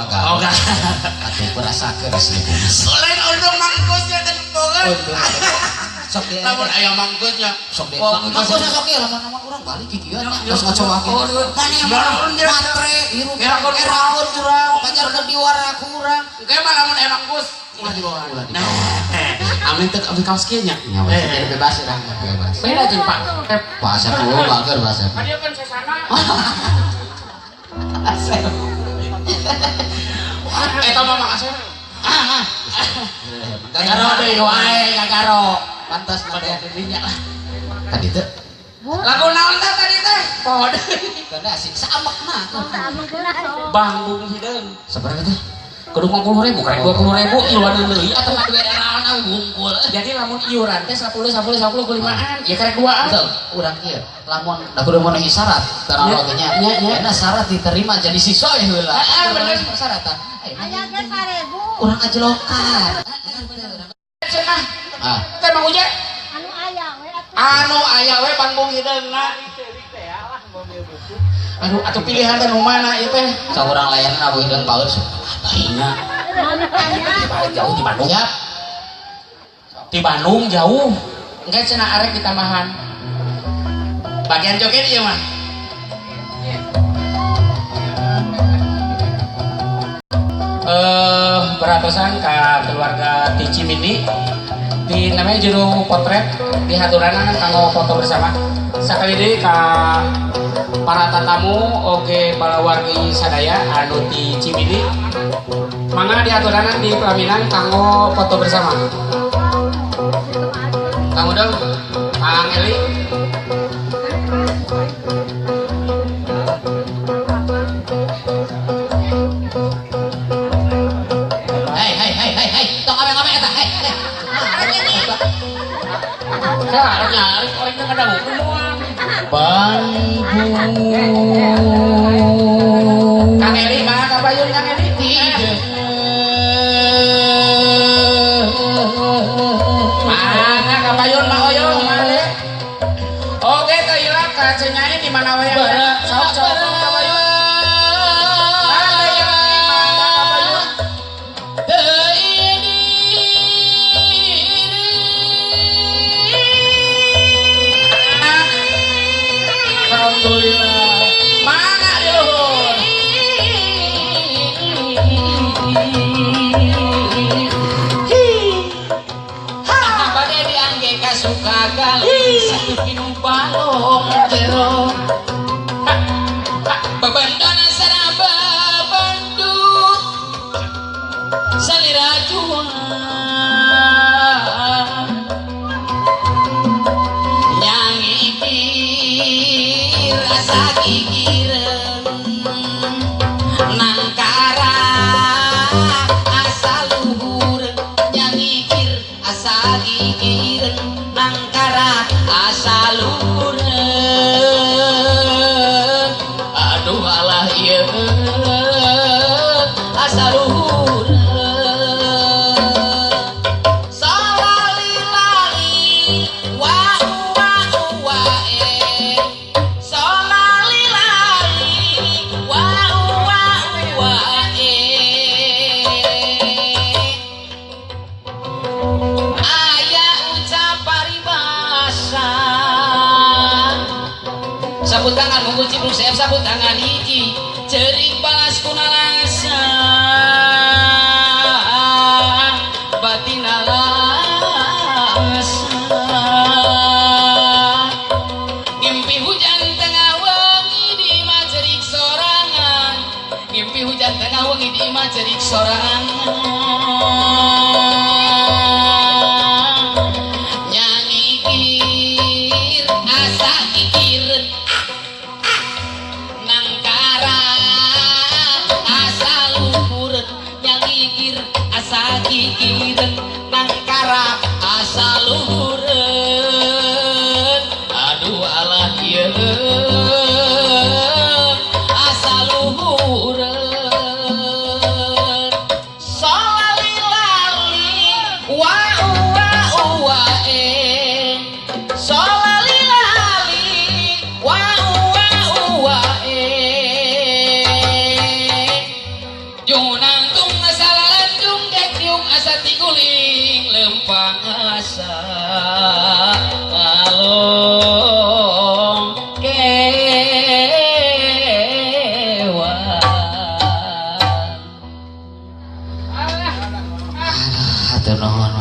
agak. Oh enggak. Atuh perasakeun asli kumis. Lain odong mangkusnya teh boga. Sok dia. Lamun aya mangkusnya. Sok dia. Mangkusnya sok ieu lamun urang balik kikieuan nya. Terus ngacowakeun. Mane matre hirup eraun urang pajarkeun di warak urang. Engke mah lamun aya mangkus ulah dibawa. Nah, amin teh abdi kaos kieu nya. Ya bebas urang bebas. Beda jeung Pak. Bahasa kulo bager bahasa. Dia kan sesana. Eta mah makasih. Gagaro deui wae gagaro. Pantas mah teh dinya lah. Tadi teh Lagu naon teh tadi teh? Poho deui. kada asik samakna. Banggung hideung. Sabaraha teh? Kudu 50.000 karek 20.000 iluan deui atuh mah duit naon awe bungkul. Jadi lamun iuran teh 10 kulimaan. Ya karek 2an. Betul, urang ieu lamun da kudu memenuhi syarat teknologinya. Nya syarat diterima jadi siswa ya heula. Bener persyaratan. Aya ge 1000. Urang ajelokan. Ah, teh Mang Uje. Anu aya we Anu aya we banggung hideungna. Aduh, atuh pilihan teh nu mana ieu teh? sok urang layanan abu hideung paeus. Aing jauh di Bandung. Ya. Di Bandung jauh. Engke cenah arek ditambahan. Bagian joget ieu mah. Beratosan ke keluarga di Cimindi di namanya judul potret di haturanan kanggo foto bersama sakali deui ka para tatamu oge balawargi sadaya anu di Cimindi mangga di haturanan di pelaminan kanggo foto bersama Kang Udang Kang Eli harusnya orangnya kada hukum doang. Bandung. Kang Eli, mana kabayun Kang Eli? Mana kabayun Mak Oyong male? Oke, kailah kacenyain di mana wae. Sok kabayun. Ada yang di mana kabayun? Alhamdulillah. Mana luhur? Bade diangge ka suka gali satu minum balong jero. Bebendan saraba Bandung salira juang nyangikir asa gigireun nangkara asa luhur nyangikir asa gigireun nangkara asa luhur aduh alah ieu asa luhur solalilali wa wa wa solalilali wa wa wa aya ucap paribasa sabut tangan mungkul cipluk sayap sabut tangan hiji cering balas kunalasa batina lasa ngimpi hujan tengah wengi di imah cerik sorangan ngimpi hujan tengah wengi di imah cerik sorangan nyangikir asa kikir nangkara asa luhur nyangikir asa kikir nangkara asa luhureun aduh alah ieu asa luhureun solalilali wa wa wa solalilali wa wa wa Junang tung asa landung dek diung asa tiguling lempang asa kalong kewan. Aduh nuhun